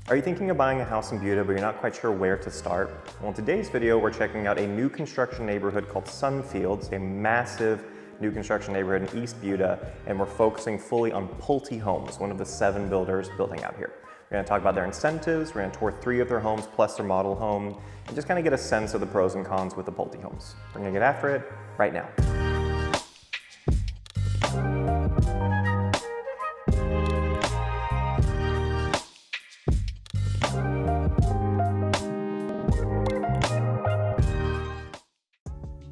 Are you thinking of buying a house in Buda, but you're not quite sure where to start? Well, in today's video, we're checking out a new construction neighborhood called Sunfield. It's a massive new construction neighborhood in East Buda, and we're focusing fully on Pulte Homes, one of the 7 builders building out here. We're going to talk about their incentives, we're going to tour 3 of their homes plus their model home, and just kind of get a sense of the pros and cons with the Pulte Homes. We're going to get after it right now.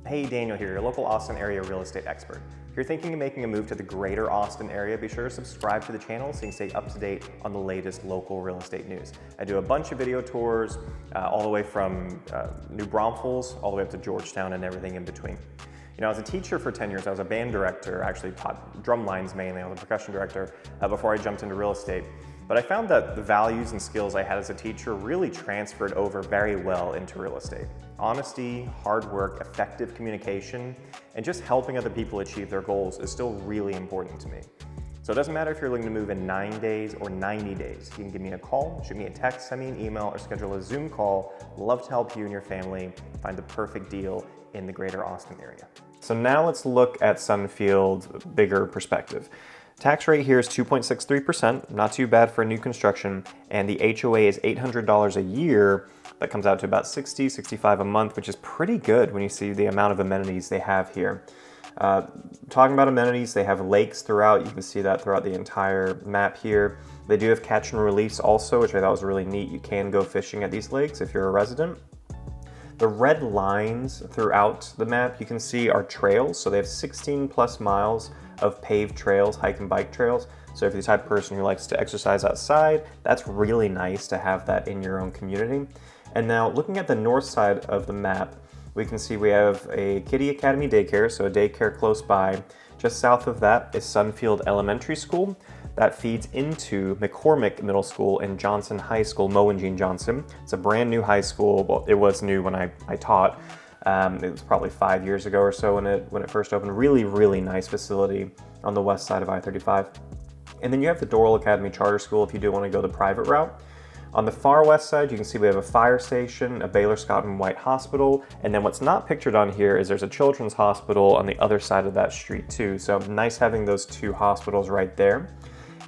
Hey, Daniel here, your local Austin area real estate expert. If you're thinking of making a move to the greater Austin area, be sure to subscribe to the channel so you can stay up to date on the latest local real estate news. I do a bunch of video tours all the way from New Braunfels all the way up to Georgetown and everything in between. You know, as a teacher for 10 years, I was a band director, actually taught drum lines mainly, I was a percussion director before I jumped into real estate. But I found that the values and skills I had as a teacher really transferred over very well into real estate. Honesty, hard work, effective communication, and just helping other people achieve their goals is still really important to me. So it doesn't matter if you're looking to move in 9 days or 90 days. You can give me a call, shoot me a text, send me an email, or schedule a Zoom call. Love to help you and your family find the perfect deal in the greater Austin area. So now let's look at Sunfield, bigger perspective. Tax rate here is 2.63%, not too bad for a new construction, and the HOA is $800 a year. That comes out to about $60, $65 a month, which is pretty good when you see the amount of amenities they have here. Talking about amenities, they have lakes throughout. You can see that throughout the entire map here. They do have catch and release also, which I thought was really neat. You can go fishing at these lakes if you're a resident. The red lines throughout the map you can see are trails. So they have 16 plus miles of paved trails, hike and bike trails. So if you're the type of person who likes to exercise outside, that's really nice to have that in your own community. And now looking at the north side of the map, we can see we have a Kiddie Academy daycare, so a daycare close by. Just south of that is Sunfield Elementary School. That feeds into McCormick Middle School and Johnson High School, Mo and Jean Johnson. It's a brand new high school. Well, it was new when I taught. It was probably 5 years ago or so when it first opened. Really, really nice facility on the west side of I-35. And then you have the Doral Academy Charter School if you do want to go the private route. On the far west side, you can see we have a fire station, a Baylor Scott and White hospital, and then what's not pictured on here is there's a children's hospital on the other side of that street too. So nice having those 2 hospitals right there.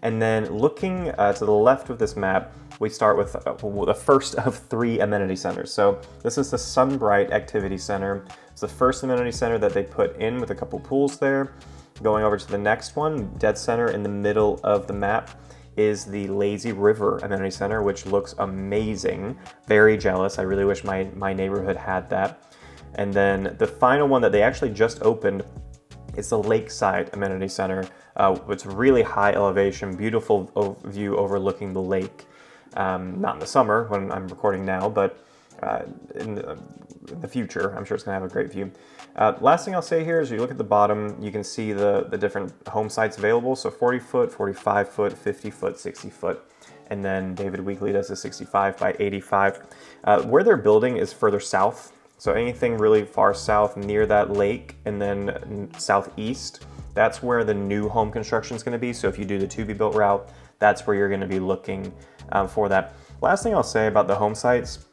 And then looking to the left of this map, we start with the first of 3 amenity centers. So this is the Sunbright Activity Center. It's the first amenity center that they put in with a couple pools there. Going over to the next one, dead center in the middle of the map, is the Lazy River Amenity Center, which looks amazing. Very jealous. I really wish my neighborhood had that. And then the final one that they actually just opened is the Lakeside Amenity Center. It's really high elevation, beautiful view overlooking the lake. Not in the summer when I'm recording now, but in the future, I'm sure it's gonna have a great view. Last thing I'll say here is you look at the bottom, you can see the different home sites available. So 40 foot, 45 foot, 50 foot, 60 foot. And then David Weekley does a 65 by 85. Where they're building is further south. So anything really far south near that lake and then southeast, that's where the new home construction is gonna be. So if you do the to-be-built route, that's where you're gonna be looking for that. Last thing I'll say about the home sites,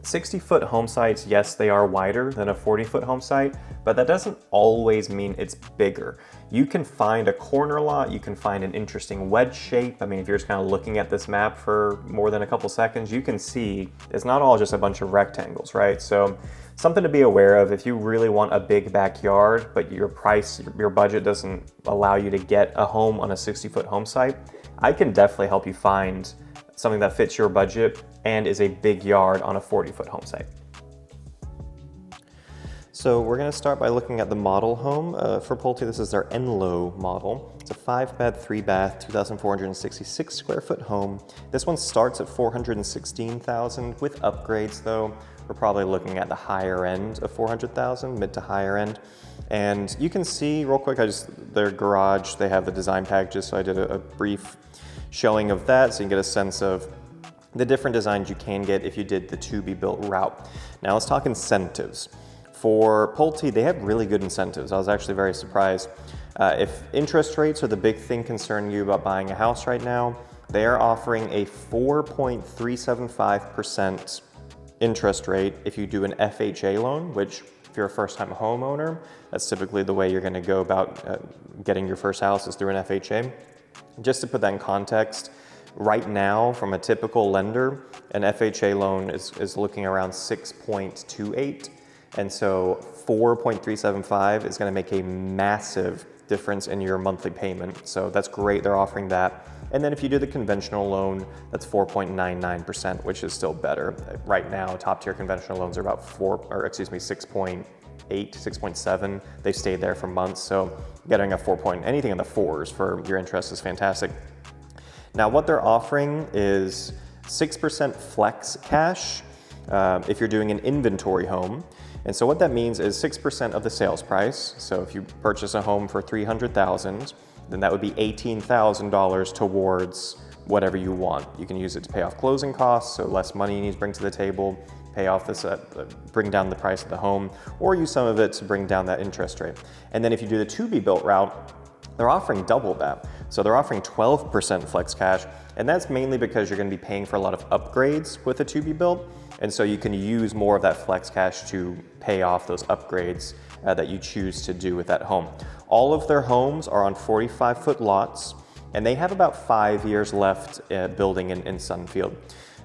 60-foot home sites, yes, they are wider than a 40-foot home site, but that doesn't always mean it's bigger. You can find a corner lot, you can find an interesting wedge shape. I mean, if you're just kind of looking at this map for more than a couple seconds, you can see it's not all just a bunch of rectangles, right? So something to be aware of if you really want a big backyard, but your budget doesn't allow you to get a home on a 60-foot home site, I can definitely help you find something that fits your budget and is a big yard on a 40-foot home site. So we're going to start by looking at the model home. For Pulte, this is their Enlow model. It's a 5-bed, 3-bath, 2,466 square foot home. This one starts at $416,000 with upgrades though. We're probably looking at the higher end of $400,000, mid to higher end. And you can see real quick, their garage, they have the design packages, so I did a brief showing of that so you can get a sense of the different designs you can get if you did the to-be-built route. Now let's talk incentives. For Pulte, they have really good incentives. I was actually very surprised. If interest rates are the big thing concerning you about buying a house right now, They are offering a 4.375% interest rate if you do an FHA loan, which if you're a first-time homeowner, that's typically the way you're going to go about getting your first house is through an FHA. Just to put that in context, right now from a typical lender, an FHA loan is looking around 6.28, and so 4.375 is going to make a massive difference in your monthly payment. So that's great, they're offering that. And then if you do the conventional loan, that's 4.99%, which is still better. Right now, top tier conventional loans are about 6.8, 6.7. They've stayed there for months. So getting a 4 point, anything in the fours for your interest is fantastic. Now what they're offering is 6% flex cash if you're doing an inventory home. And so what that means is 6% of the sales price. So if you purchase a home for $300,000, then that would be $18,000 towards whatever you want. You can use it to pay off closing costs, so less money you need to bring to the table, pay off this, bring down the price of the home, or use some of it to bring down that interest rate. And then if you do the to-be-built route, they're offering double that. So they're offering 12% flex cash, and that's mainly because you're going to be paying for a lot of upgrades with a to-be-built, and so you can use more of that flex cash to pay off those upgrades that you choose to do with that home. All of their homes are on 45-foot lots, and they have about 5 years left building in Sunfield.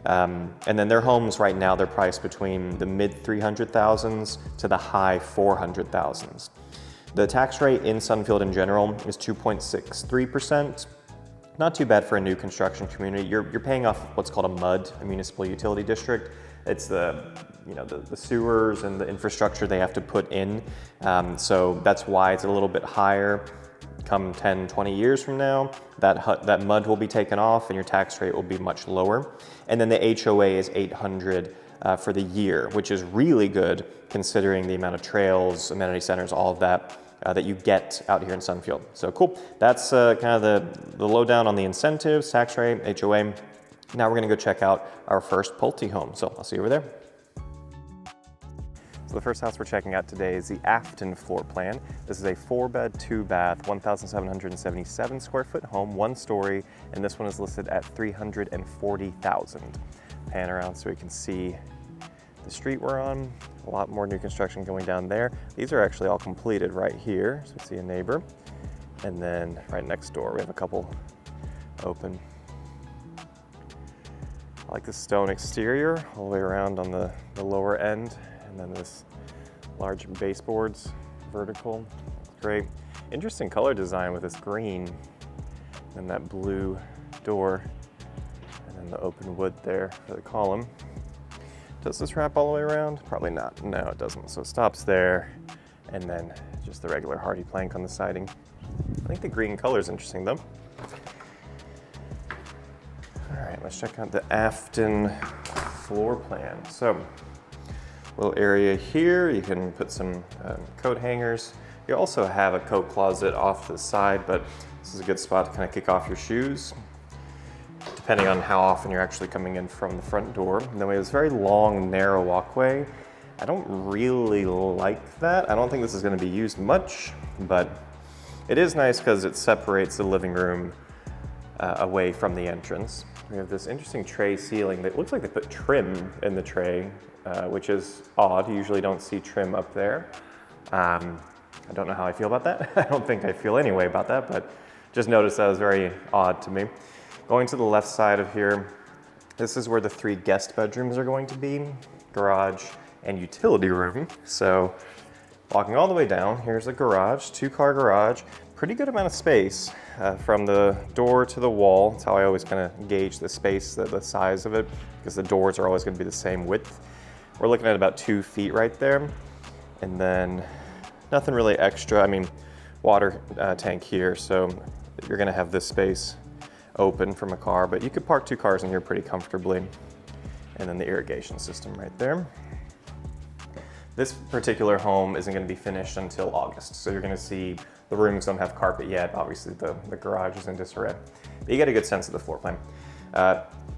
And then their homes right now, they're priced between the mid 300,000s to the high 400,000s. The tax rate in Sunfield in general is 2.63%. Not too bad for a new construction community. You're paying off what's called a MUD, a municipal utility district. It's the sewers and the infrastructure they have to put in. So that's why it's a little bit higher. Come 10, 20 years from now, that MUD will be taken off and your tax rate will be much lower. And then the HOA is $800 for the year, which is really good considering the amount of trails, amenity centers, all of that that you get out here in Sunfield. So cool. That's kind of the lowdown on the incentives, tax rate, HOA. Now we're gonna go check out our first Pulte home. So I'll see you over there. So the first house we're checking out today is the SqFt floor plan. This is a 4-bed, 2-bath, 1,777 square foot home, 1 story, and this one is listed at $340,000. Pan around so we can see the street we're on. A lot more new construction going down there. These are actually all completed right here, so we see a neighbor. And then right next door, we have a couple open. I like the stone exterior all the way around on the lower end. And then this large baseboards, vertical, great. Interesting color design with this green and that blue door, and then the open wood there for the column. Does this wrap all the way around? Probably not. No, it doesn't. So it stops there, and then just the regular hardy plank on the siding. I think the green color is interesting though. All right, let's check out the SqFt floor plan. So, little area here, you can put some coat hangers. You also have a coat closet off to the side, but this is a good spot to kind of kick off your shoes, depending on how often you're actually coming in from the front door. And then we have this very long, narrow walkway. I don't really like that. I don't think this is gonna be used much, but it is nice because it separates the living room away from the entrance. We have this interesting tray ceiling that looks like they put trim in the tray, which is odd. You usually don't see trim up there. I don't know how I feel about that. I don't think I feel any way about that, but just noticed that was very odd to me. Going to the left side of here, this is where the 3 guest bedrooms are going to be, garage and utility room. So walking all the way down, here's a garage, 2-car garage, pretty good amount of space from the door to the wall. That's how I always kind of gauge the space, the size of it, because the doors are always going to be the same width. We're looking at about 2 feet right there. And then nothing really extra. I mean, water tank here, so you're gonna have this space open from a car, but you could park 2 cars in here pretty comfortably. And then the irrigation system right there. This particular home isn't gonna be finished until August, so you're gonna see the rooms don't have carpet yet. Obviously the garage is in disarray, but you get a good sense of the floor plan.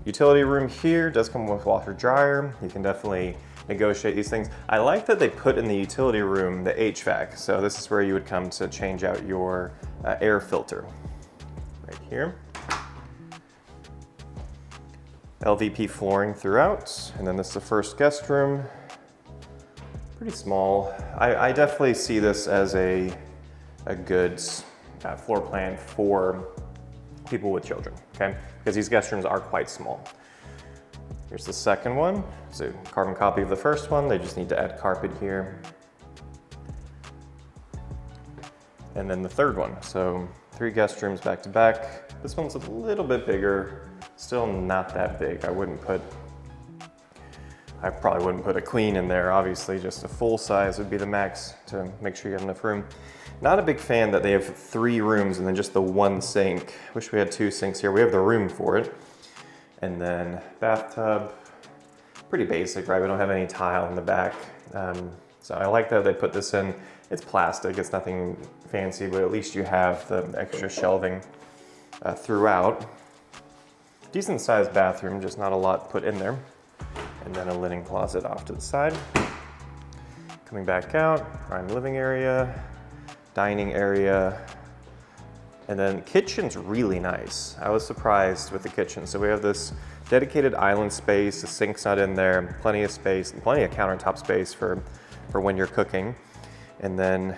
Utility room here does come with washer dryer. You can definitely negotiate these things. I like that they put in the utility room the HVAC. So this is where you would come to change out your air filter. Right here. LVP flooring throughout. And then this is the first guest room. Pretty small. I definitely see this as a good floor plan for people with children, okay? Because these guest rooms are quite small. Here's the second one. It's a carbon copy of the first one. They just need to add carpet here. And then the third one. So 3 guest rooms back to back. This one's a little bit bigger, still not that big. I probably wouldn't put a queen in there. Obviously, just a full size would be the max to make sure you have enough room. Not a big fan that they have 3 rooms and then just the 1 sink. Wish we had 2 sinks here. We have the room for it. And then bathtub, pretty basic, right? We don't have any tile in the back. So I like that they put this in. It's plastic, it's nothing fancy, but at least you have the extra shelving throughout. Decent sized bathroom, just not a lot put in there. And then a linen closet off to the side. Coming back out, prime living area, dining area, and then kitchen's really nice. I was surprised with the kitchen. So we have this dedicated island space, the sink's not in there, plenty of space, and plenty of countertop space for when you're cooking. And then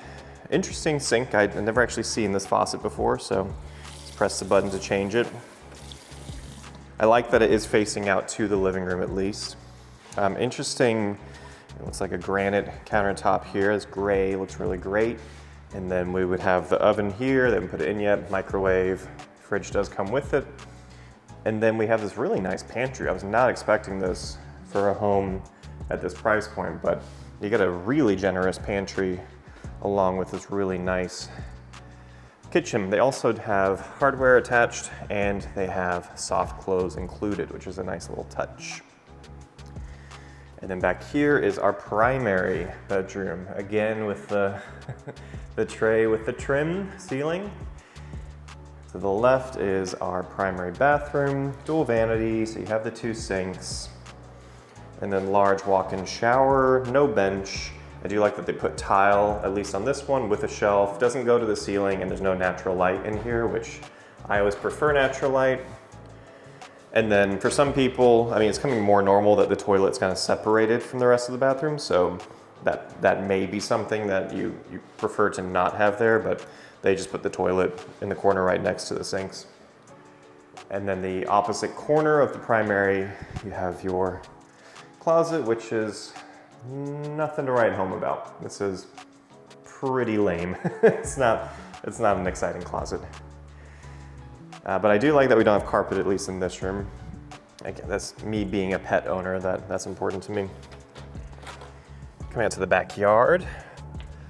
interesting sink, I'd never actually seen this faucet before, so just press the button to change it. I like that it is facing out to the living room at least. Interesting, it looks like a granite countertop here. It's gray, looks really great. And then we would have the oven here, they haven't put it in yet, microwave, fridge does come with it. And then we have this really nice pantry. I was not expecting this for a home at this price point, but you get a really generous pantry along with this really nice kitchen. They also have hardware attached and they have soft close included, which is a nice little touch. And then back here is our primary bedroom, again with the, the tray with the trim ceiling. To the left is our primary bathroom, dual vanity, so you have the 2 sinks, and then large walk-in shower, no bench. I do like that they put tile, at least on this one, with a shelf. Doesn't go to the ceiling, and there's no natural light in here, which I always prefer natural light. And then for some people, I mean, it's becoming more normal that the toilet's kind of separated from the rest of the bathroom, so that may be something that you prefer to not have there, but they just put the toilet in the corner right next to the sinks. And then the opposite corner of the primary, you have your closet, which is nothing to write home about. This is pretty lame. It's not an exciting closet. But I do like that we don't have carpet, at least in this room. Again, that's me being a pet owner, that's important to me. Coming out to the backyard.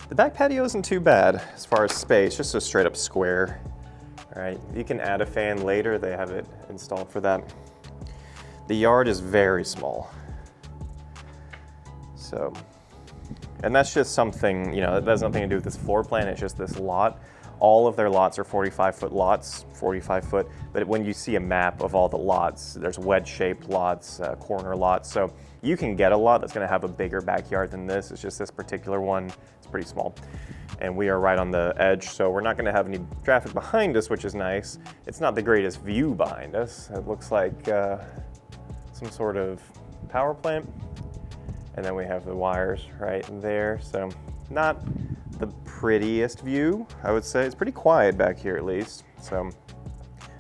The back patio isn't too bad as far as space, just a straight up square. All right, you can add a fan later, they have it installed for that. The yard is very small. So, and that's just something, you know, that has nothing to do with this floor plan, it's just this lot. All of their lots are 45-foot lots, 45-foot, but when you see a map of all the lots, there's wedge-shaped lots, corner lots, so you can get a lot that's gonna have a bigger backyard than this. It's just this particular one, it's pretty small. And we are right on the edge, so we're not gonna have any traffic behind us, which is nice. It's not the greatest view behind us. It looks like some sort of power plant. And then we have the wires right there, so not the prettiest view, I would say. It's pretty quiet back here at least, so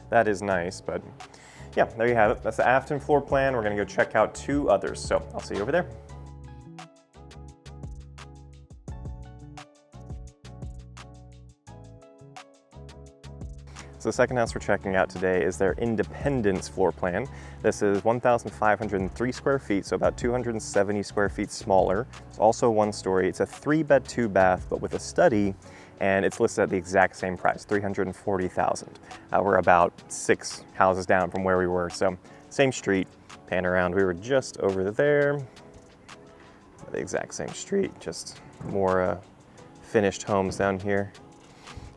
that is nice, but yeah, there you have it. That's the Afton floor plan. We're gonna go check out 2 others, so I'll see you over there. So the second house we're checking out today is their Independence floor plan. This is 1,503 square feet, so about 270 square feet smaller. It's also 1 story. It's a 3-bed, 2-bath, but with a study, and it's listed at the exact same price, $340,000. We're about 6 houses down from where we were, so same street. Pan around, we were just over there. The exact same street, just more finished homes down here.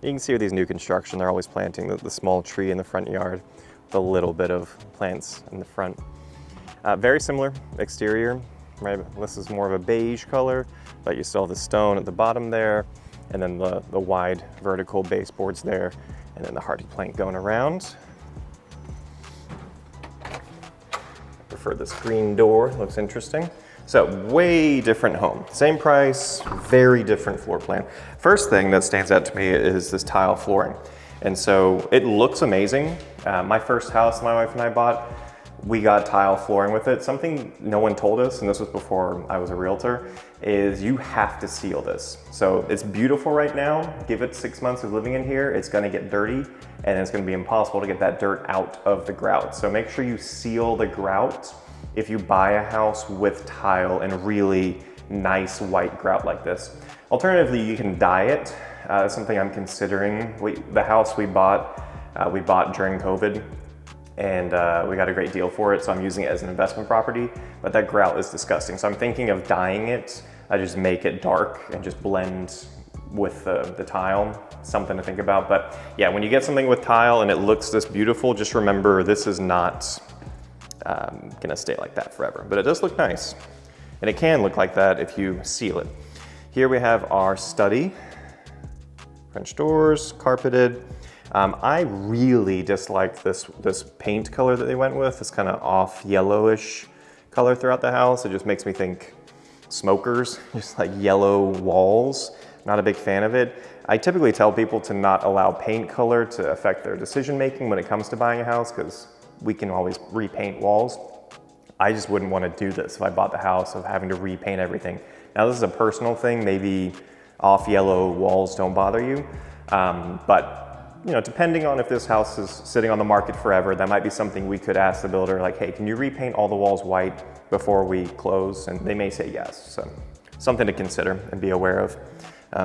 You can see with these new construction, they're always planting the small tree in the front yard with a little bit of plants in the front. Very similar exterior, right? This is more of a beige color, but you still have the stone at the bottom there, and then the wide vertical baseboards there, and then the hardy plank going around. prefer this green door, looks interesting. So way different home, same price, very different floor plan. First thing that stands out to me is this tile flooring. And so it looks amazing. My first house my wife and I bought, we got tile flooring with it. Something no one told us, and this was before I was a realtor, is you have to seal this. So it's beautiful right now. Give it 6 months of living in here, it's gonna get dirty, and it's gonna be impossible to get that dirt out of the grout. So make sure you seal the grout if you buy a house with tile and really nice white grout like this. Alternatively, you can dye it. That's something I'm considering. The house we bought during COVID, and we got a great deal for it, so I'm using it as an investment property, but that grout is disgusting. So I'm thinking of dyeing it. I just make it dark and just blend with the tile. Something to think about. But yeah, when you get something with tile and it looks this beautiful, just remember this is not gonna stay like that forever, but it does look nice. And it can look like that if you seal it. Here we have our study. French doors, carpeted. I really dislike this paint color that they went with, this kind of off yellowish color throughout the house. It just makes me think smokers, just like yellow walls. Not a big fan of it. I typically tell people to not allow paint color to affect their decision making when it comes to buying a house, because we can always repaint walls. I just wouldn't want to do this if I bought the house, of having to repaint everything. Now this is a personal thing, maybe off yellow walls don't bother you, but you know, depending on if this house is sitting on the market forever, that might be something we could ask the builder, like, hey, can you repaint all the walls white before we close? And they may say yes. So something to consider and be aware of.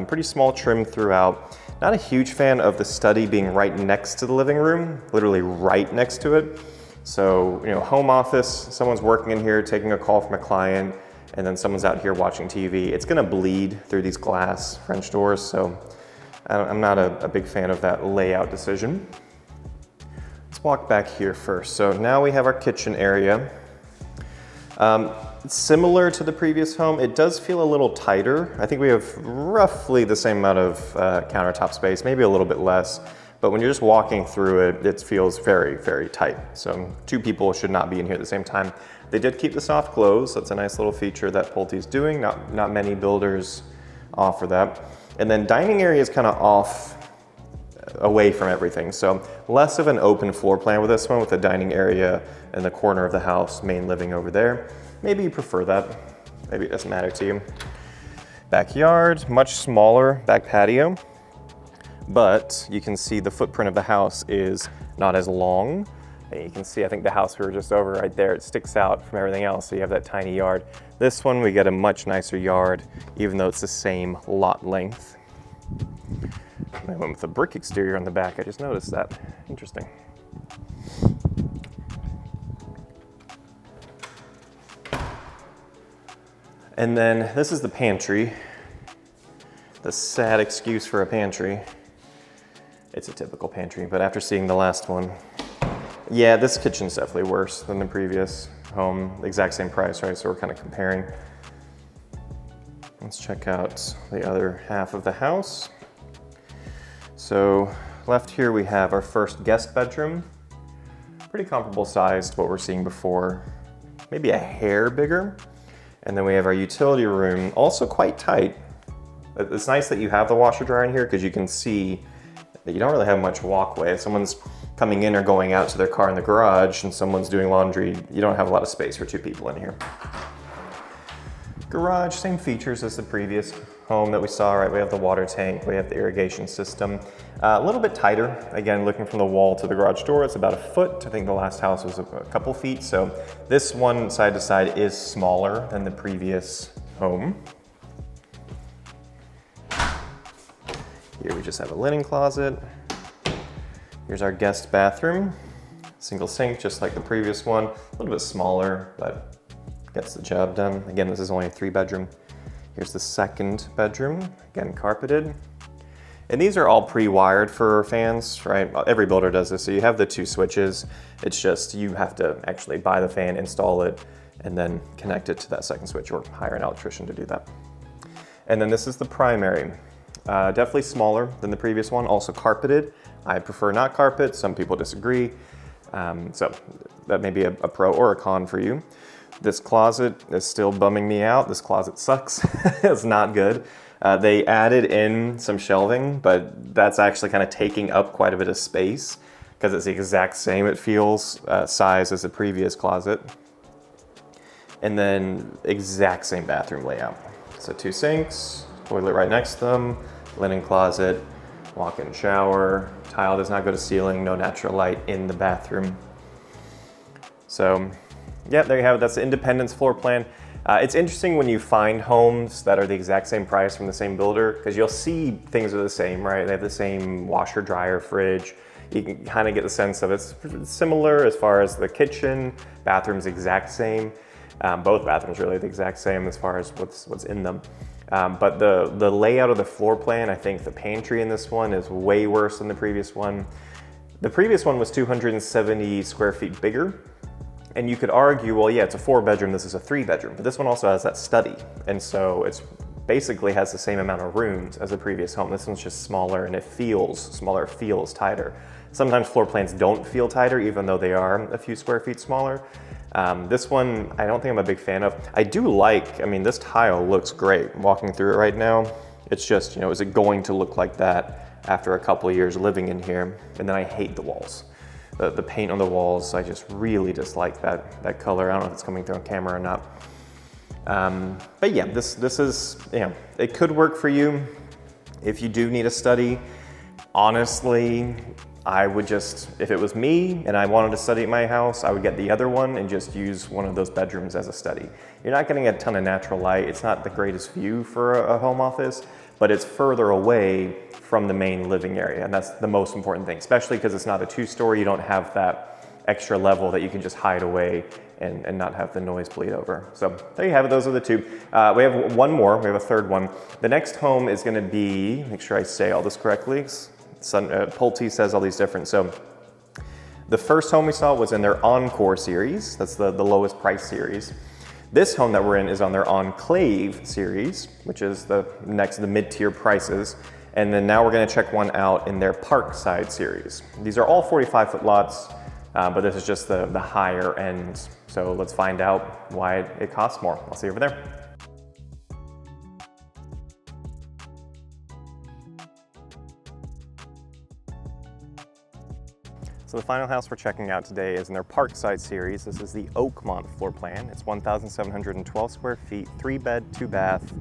Pretty small trim throughout. Not a huge fan of the study being right next to the living room, literally right next to it. So, you know, home office, someone's working in here, taking a call from a client, and then someone's out here watching TV. It's gonna bleed through these glass French doors, so I'm not a big fan of that layout decision. Let's walk back here first. So now we have our kitchen area. Similar to the previous home, it does feel a little tighter. I think we have roughly the same amount of countertop space, maybe a little bit less, but when you're just walking through it, it feels very, very tight. So 2 people should not be in here at the same time. They did keep the soft close. That's a nice little feature that Pulte's doing. Not many builders offer that. And then dining area is kind of off away from everything. So less of an open floor plan with this one, with the dining area in the corner of the house, main living over there. Maybe you prefer that. Maybe it doesn't matter to you. Backyard, much smaller back patio, but you can see the footprint of the house is not as long. And you can see, I think the house we were just over right there, it sticks out from everything else, so you have that tiny yard. This one, we get a much nicer yard, even though it's the same lot length. I went with a brick exterior on the back, I just noticed that. Interesting. And then this is the pantry. The sad excuse for a pantry. It's a typical pantry, but after seeing the last one, yeah, this kitchen's definitely worse than the previous home. The exact same price, right? So we're kind of comparing. Let's check out the other half of the house. So left here we have our first guest bedroom. Pretty comparable size to what we're seeing before. Maybe a hair bigger. And then we have our utility room, also quite tight. It's nice that you have the washer dryer in here because you can see that you don't really have much walkway. If someone's coming in or going out to their car in the garage and someone's doing laundry, you don't have a lot of space for 2 people in here. Garage, same features as the previous home that we saw, right? We have the water tank, we have the irrigation system. A little bit tighter. Again, looking from the wall to the garage door, it's about 1 foot. I think the last house was a couple feet. So this one side to side is smaller than the previous home. Here we just have a linen closet. Here's our guest bathroom. Single sink, just like the previous one. A little bit smaller, but gets the job done. Again, this is only a 3-bedroom. Here's the second bedroom, again, carpeted. And these are all pre-wired for fans, right? Every builder does this. So you have the 2 switches. It's just you have to actually buy the fan, install it, and then connect it to that second switch, or hire an electrician to do that. And then this is the primary. Definitely smaller than the previous one, also carpeted. I prefer not carpet, some people disagree. So that may be a pro or a con for you. This closet is still bumming me out. This closet sucks. It's not good. They added in some shelving, but that's actually kind of taking up quite a bit of space because it's the exact same, it feels, size as the previous closet. And then exact same bathroom layout. So 2 sinks, toilet right next to them, linen closet, walk-in shower, tile does not go to ceiling, no natural light in the bathroom. So yeah, there you have it. That's the Independence floor plan. It's interesting when you find homes that are the exact same price from the same builder, because you'll see things are the same, right? They have the same washer, dryer, fridge. You can kind of get the sense of it's similar as far as the kitchen, bathroom's exact same. Both bathrooms really the exact same as far as what's in them. But the layout of the floor plan, I think the pantry in this one is way worse than the previous one. The previous one was 270 square feet bigger. And you could argue, well, yeah, it's a 4-bedroom, this is a 3-bedroom, but this one also has that study. And so it's basically has the same amount of rooms as the previous home. This one's just smaller and it feels smaller, it feels tighter. Sometimes floor plans don't feel tighter, even though they are a few square feet smaller. This one, I don't think I'm a big fan of. I do like, I mean, this tile looks great. I'm walking through it right now. It's just, you know, is it going to look like that after a couple of years living in here? And then I hate the walls. The paint on the walls, I just really dislike that color. I don't know if it's coming through on camera or not. But yeah, this is, you know, it could work for you. If you do need a study, honestly, I would just, if it was me and I wanted to study at my house, I would get the other one and just use one of those bedrooms as a study. You're not getting a ton of natural light. It's not the greatest view for a home office, but it's further away from the main living area. And that's the most important thing, especially because it's not a 2-story. You don't have that extra level that you can just hide away and not have the noise bleed over. So there you have it, those are the two. We have one more, we have a third one. The next home is gonna be, make sure I say all this correctly, Pulte says all these different. So the first home we saw was in their Encore series. That's the lowest price series. This home that we're in is on their Enclave series, which is the mid-tier prices. And then now we're gonna check one out in their Parkside series. These are all 45-foot lots, but this is just the higher end. So let's find out why it costs more. I'll see you over there. So the final house we're checking out today is in their Parkside series. This is the Oakmont floor plan. It's 1,712 square feet, 3-bed, 2-bath,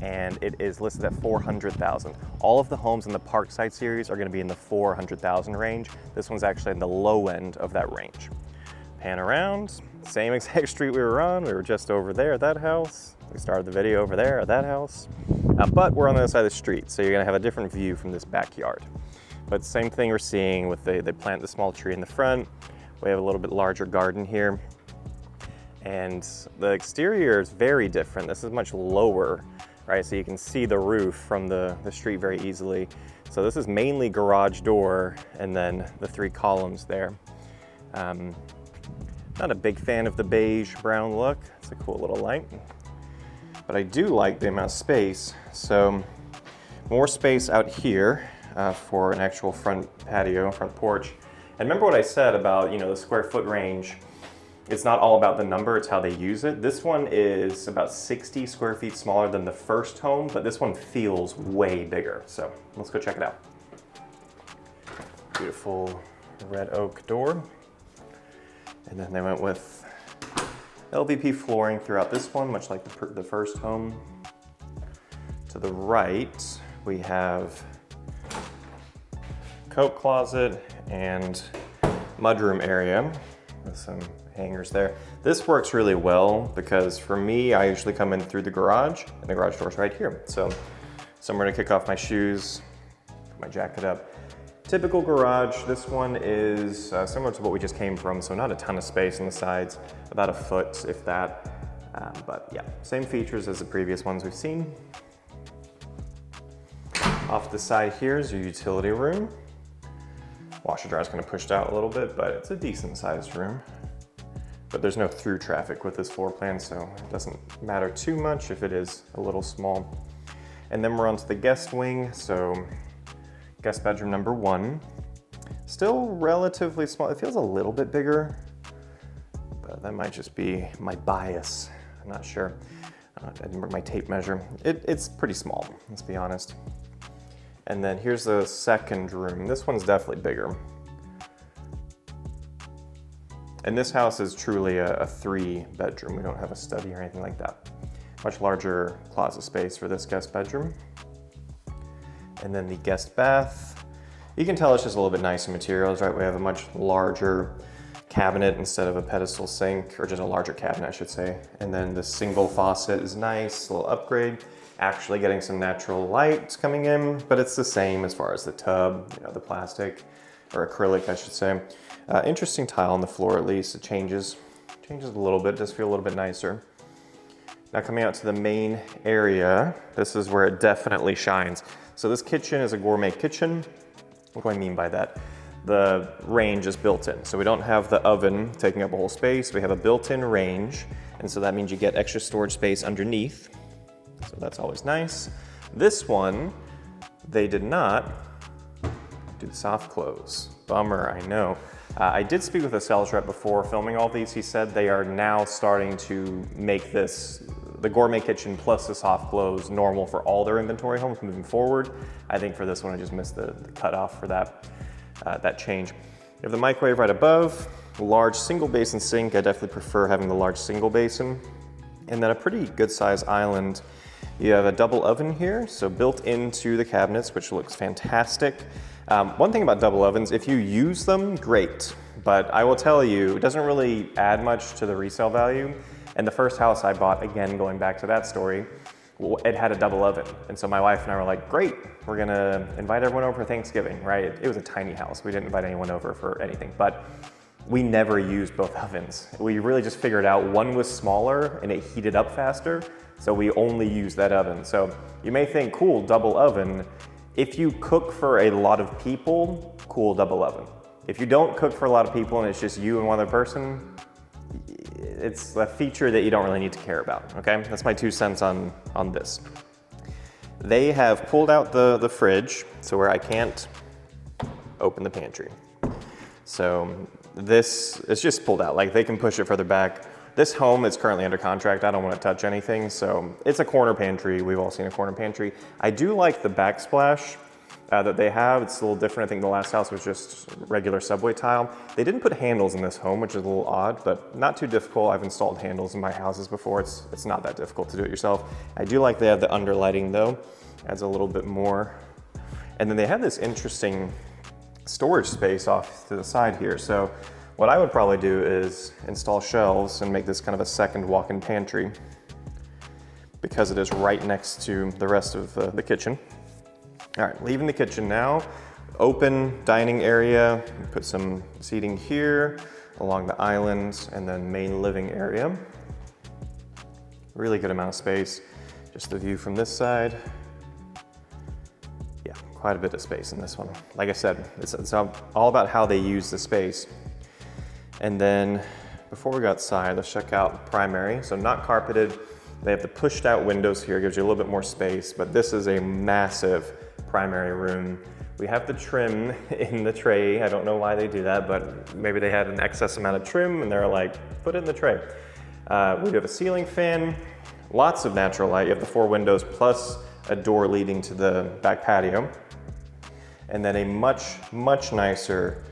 and it is listed at $400,000. All of the homes in the Parkside series are gonna be in the $400,000 range. This one's actually in the low end of that range. Pan around, same exact street we were on. We were just over there at that house. We started the video over there at that house, but we're on the other side of the street, so you're gonna have a different view from this backyard. But same thing we're seeing with they plant the small tree in the front. We have a little bit larger garden here. And the exterior is very different. This is much lower, right? So you can see the roof from the street very easily. So this is mainly garage door and then the 3 columns there. Not a big fan of the beige brown look. It's a cool little light. But I do like the amount of space. So more space out here. For an actual front patio, front porch. And remember what I said about, you know, the square foot range. It's not all about the number, it's how they use it. This one is about 60 square feet smaller than the first home, but this one feels way bigger. So let's go check it out. Beautiful red oak door. And then they went with LVP flooring throughout this one, much like the first home. To the right, we have coat closet and mudroom area with some hangers there. This works really well because for me, I usually come in through the garage and the garage door's right here. So somewhere to kick off my shoes, put my jacket up. Typical garage, this one is similar to what we just came from, so not a ton of space on the sides, about a foot, if that. But yeah, same features as the previous ones we've seen. Off the side here is your utility room. Washer dryer is kind of pushed out a little bit, but it's a decent sized room. But there's no through traffic with this floor plan, so it doesn't matter too much if it is a little small. And then we're onto the guest wing. So guest bedroom number 1, still relatively small. It feels a little bit bigger that might just be my bias. I'm not sure. I didn't bring my tape measure. It's pretty small, let's be honest. And then here's the second room. This one's definitely bigger. And this house is truly a 3-bedroom. We don't have a study or anything like that. Much larger closet space for this guest bedroom. And then the guest bath. You can tell it's just a little bit nicer materials, right? We have a much larger cabinet instead of a pedestal sink, or just a larger cabinet, I should say. And then the single faucet is nice, a little upgrade. Actually getting some natural light coming in, but it's the same as far as the tub, you know, the plastic, or acrylic, I should say. Interesting tile on the floor, at least. It changes a little bit, does feel a little bit nicer. Now coming out to the main area, this is where it definitely shines. So this kitchen is a gourmet kitchen. What do I mean by that? The range is built in. So we don't have the oven taking up a whole space. We have a built-in range. And so that means you get extra storage space underneath. So that's always nice. This one, they did not do the soft close. Bummer, I know. I did speak with a sales rep before filming all these. He said they are now starting to make this, the gourmet kitchen plus the soft close, normal for all their inventory homes moving forward. I think for this one, I just missed the cutoff for that change. You have the microwave right above, large single basin sink. I definitely prefer having the large single basin. And then a pretty good size island. You have a double oven here, so built into the cabinets, which looks fantastic. One thing about double ovens, if you use them, great. But I will tell you, it doesn't really add much to the resale value. And the first house I bought, again, going back to that story, it had a double oven. And so my wife and I were like, great, we're gonna invite everyone over for Thanksgiving, right? It was a tiny house. We didn't invite anyone over for anything, but we never used both ovens. We really just figured out one was smaller and it heated up faster. So we only used that oven. So you may think, cool, double oven. If you cook for a lot of people, cool, double oven. If you don't cook for a lot of people and it's just you and one other person, it's a feature that you don't really need to care about, okay? That's my 2 cents on this. They have pulled out the fridge, so where I can't open the pantry. So this is just pulled out, like they can push it further back. This home is currently under contract. I don't want to touch anything, so it's a corner pantry. We've all seen a corner pantry. I do like the backsplash that they have. It's a little different. I think the last house was just regular subway tile. They didn't put handles in this home, which is a little odd, but not too difficult. I've installed handles in my houses before. It's not that difficult to do it yourself. I do like they have the underlighting though. Adds a little bit more. And then they have this interesting storage space off to the side here. So what I would probably do is install shelves and make this kind of a second walk-in pantry because it is right next to the rest of the kitchen. All right, leaving the kitchen now. Open dining area, put some seating here along the island and then main living area. Really good amount of space. Just the view from this side. Yeah, quite a bit of space in this one. Like I said, it's all about how they use the space. And then before we go outside, let's check out the primary. So not carpeted. They have the pushed out windows here, gives you a little bit more space, but this is a massive primary room. We have the trim in the tray. I don't know why they do that, but maybe they had an excess amount of trim and they're like, put it in the tray. We do have a ceiling fan, lots of natural light. You have the 4 windows plus a door leading to the back patio. And then a much, much nicer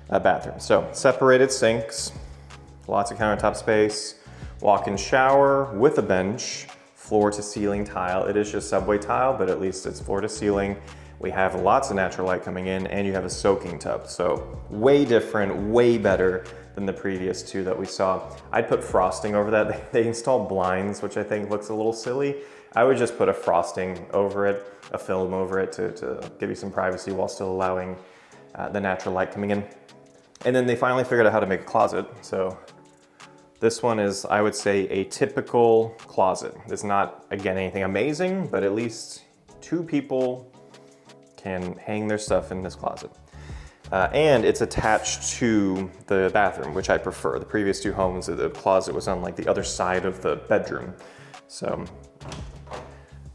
bathroom. So separated sinks, lots of countertop space, walk-in shower with a bench, floor to ceiling tile. It is just subway tile, but at least it's floor to ceiling. We have lots of natural light coming in and you have a soaking tub. So way different, way better than the previous 2 that we saw. I'd put frosting over that. They installed blinds, which I think looks a little silly. I would just put a frosting over it, a film over it to give you some privacy while still allowing the natural light coming in. And then they finally figured out how to make a closet. So this one is, I would say, a typical closet. It's not, again, anything amazing, but at least 2 people can hang their stuff in this closet. And it's attached to the bathroom, which I prefer. The previous 2 homes, the closet was on like the other side of the bedroom. So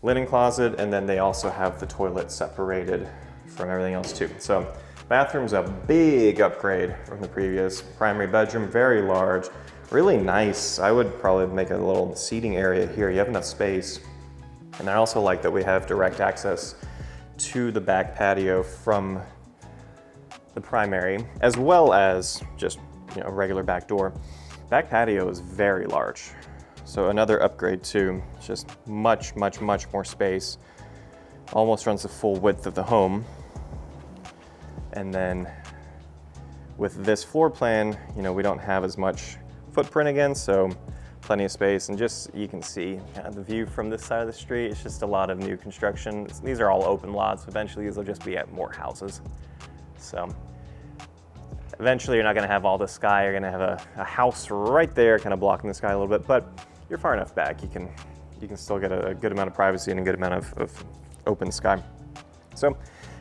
linen closet, and then they also have the toilet separated from everything else too. So bathroom's a big upgrade from the previous. Primary bedroom, very large, Really nice. I would probably make a little seating area here. You have enough space. And I also like that we have direct access to the back patio from the primary, as well as just, you know, a regular back door. Back patio is very large. So another upgrade too. It's just much more space. Almost runs the full width of the home. And then with this floor plan, you know, we don't have as much footprint again, so plenty of space. And just, you can see the view from this side of the street. It's just a lot of new construction. These are all open lots. Eventually these will just be at more houses. So eventually you're not gonna have all the sky. You're gonna have a house right there kind of blocking the sky a little bit, but you're far enough back. You can still get a good amount of privacy and a good amount of open sky. So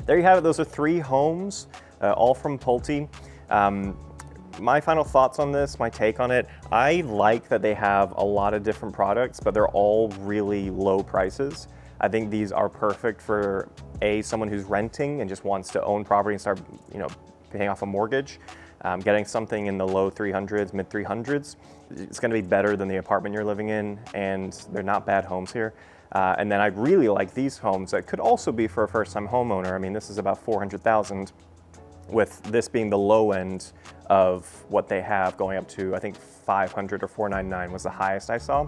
there you have it. Those are 3 homes, all from Pulte. My final thoughts on this, my take on it, I like that they have a lot of different products, but they're all really low prices. I think these are perfect for someone who's renting and just wants to own property and start, you know, paying off a mortgage. Getting something in the low 300s, mid 300s, it's gonna be better than the apartment you're living in, and they're not bad homes here. And then I really like these homes that could also be for a first-time homeowner. I mean, this is about 400,000, with this being the low end of what they have, going up to, I think 500 or 499 was the highest I saw.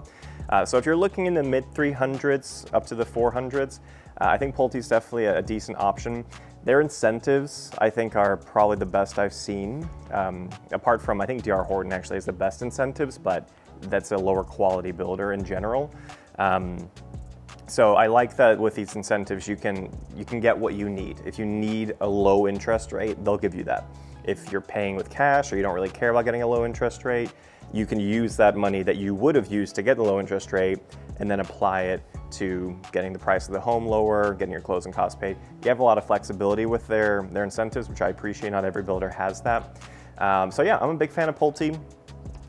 So if you're looking in the mid 300s up to the 400s, I think Pulte's definitely a decent option. Their incentives, I think, are probably the best I've seen. Apart from, I think DR Horton actually has the best incentives, but that's a lower quality builder in general. So I like that with these incentives, you can get what you need. If you need a low interest rate, they'll give you that. If you're paying with cash or you don't really care about getting a low interest rate, you can use that money that you would have used to get the low interest rate and then apply it to getting the price of the home lower, getting your closing costs paid. You have a lot of flexibility with their incentives, which I appreciate. Not every builder has that. So yeah, I'm a big fan of Pulte.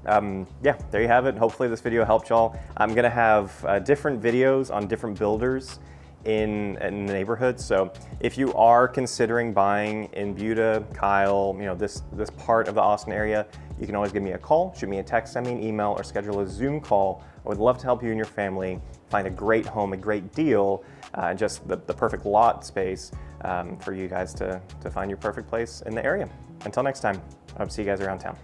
Yeah, there you have it. Hopefully this video helped y'all. I'm gonna have different videos on different builders in the neighborhood. So if you are considering buying in Buda, Kyle, you know, this part of the Austin area, you can always give me a call, shoot me a text, send me an email, or schedule a Zoom call. I would love to help you and your family find a great home, a great deal, and just the perfect lot space for you guys to find your perfect place in the area. Until next time, I hope to see you guys around town.